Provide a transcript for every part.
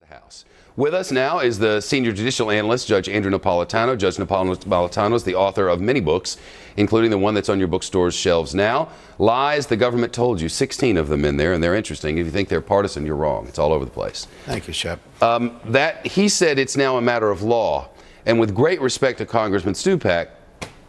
House. With us now is the senior judicial analyst, Judge Andrew Napolitano. Judge Napolitano is the author of many books, including the one that's on your bookstore's shelves now, Lies the Government Told You. 16 of them in there, and they're interesting. If you think they're partisan, you're wrong. It's all over the place. Thank you, Shep. He said it's now a matter of law, and with great respect to Congressman Stupak,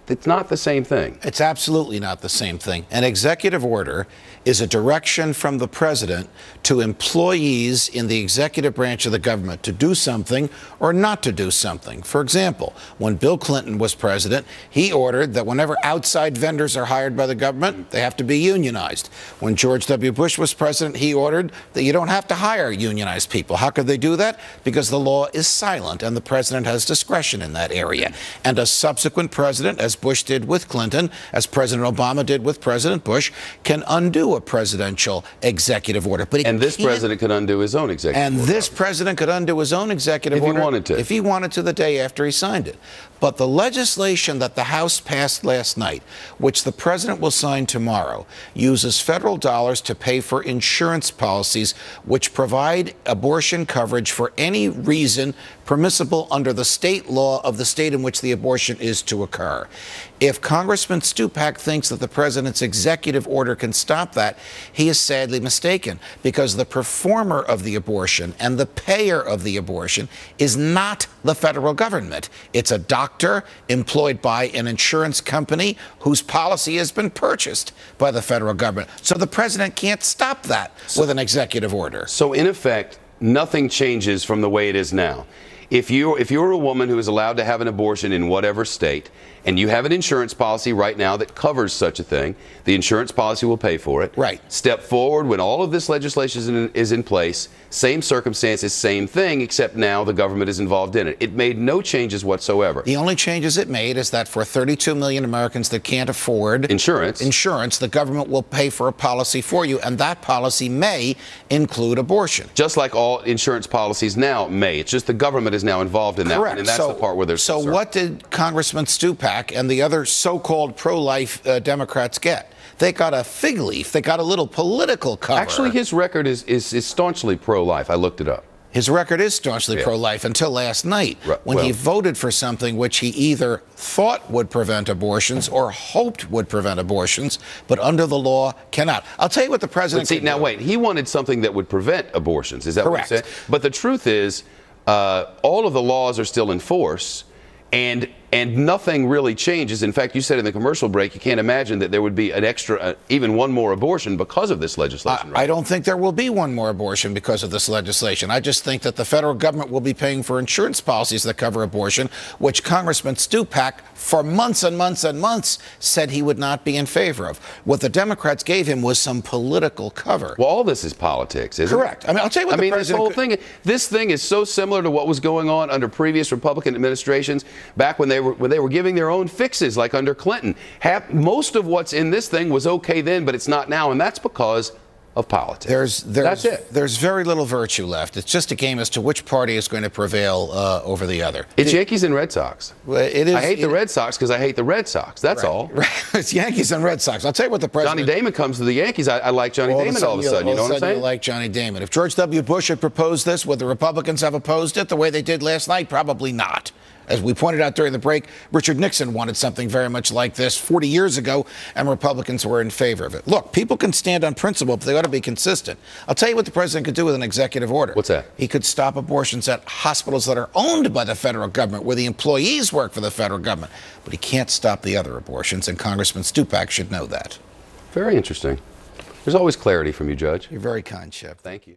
it's not the same thing. It's absolutely not the same thing. An executive order is a direction from the president to employees in the executive branch of the government to do something or not to do something. For example, when Bill Clinton was president, he ordered that whenever outside vendors are hired by the government, they have to be unionized. When George W. Bush was president, he ordered that you don't have to hire unionized people. How could they do that? Because the law is silent and the president has discretion in that area. And a subsequent president, as Bush did with Clinton, as President Obama did with President Bush, can undo a presidential executive order. But this president could undo his own executive order. And this president could undo his own executive order if he wanted to. If he wanted to the day after he signed it. But the legislation that the House passed last night, which the president will sign tomorrow, uses federal dollars to pay for insurance policies which provide abortion coverage for any reason permissible under the state law of the state in which the abortion is to occur. If Congressman Stupak thinks that the president's executive order can stop that, he is sadly mistaken, because the performer of the abortion and the payer of the abortion is not the federal government. It's a doctor employed by an insurance company whose policy has been purchased by the federal government. So the president can't stop that with an executive order. So in effect, nothing changes from the way it is now. If you're a woman who is allowed to have an abortion in whatever state, and you have an insurance policy right now that covers such a thing, the insurance policy will pay for it. Right. Step forward when all of this legislation is in place, same circumstances, same thing, except now the government is involved in it. It made no changes whatsoever. The only changes it made is that for 32 million Americans that can't afford insurance, the government will pay for a policy for you, and that policy may include abortion. Just like all insurance policies now may. It's just the government is now involved in that. Correct. And that's the part where there's So what did Congressman Stupak and the other so-called pro-life Democrats get? They got a fig leaf. They got a little political cover. Actually, his record is staunchly pro-life. I looked it up. His record is staunchly pro-life until last night, when he voted for something which he either thought would prevent abortions or hoped would prevent abortions, but under the law cannot. I'll tell you what the president could do. Now, wait. He wanted something that would prevent abortions. Is that what he said? But the truth is, all of the laws are still in force, and nothing really changes. In fact, you said in the commercial break you can't imagine that there would be an extra, even one more abortion because of this legislation. I don't think there will be one more abortion because of this legislation. I just think that the federal government will be paying for insurance policies that cover abortion, which Congressman Stupak, for months and months and months, said he would not be in favor of. What the Democrats gave him was some political cover. Well, all this is politics, isn't it? Correct. I mean, I'll tell you what the president... This thing is so similar to what was going on under previous Republican administrations back when they were giving their own fixes, like under Clinton. Most of what's in this thing was okay then, but it's not now, and that's because of politics. That's it. There's very little virtue left. It's just a game as to which party is going to prevail over the other. It's Yankees and Red Sox. Well, it is. I hate the Red Sox because I hate the Red Sox. That's all. Right. It's Yankees and Red Sox. I'll tell you what the president... Johnny Damon comes to the Yankees. I like Johnny Damon all of a sudden. You know what I'm saying? You like Johnny Damon. If George W. Bush had proposed this, would the Republicans have opposed it the way they did last night? Probably not. As we pointed out during the break, Richard Nixon wanted something very much like this 40 years ago, and Republicans were in favor of it. Look, people can stand on principle, but they ought to be consistent. I'll tell you what the president could do with an executive order. What's that? He could stop abortions at hospitals that are owned by the federal government, where the employees work for the federal government. But he can't stop the other abortions, and Congressman Stupak should know that. Very interesting. There's always clarity from you, Judge. You're very kind, Shep. Thank you.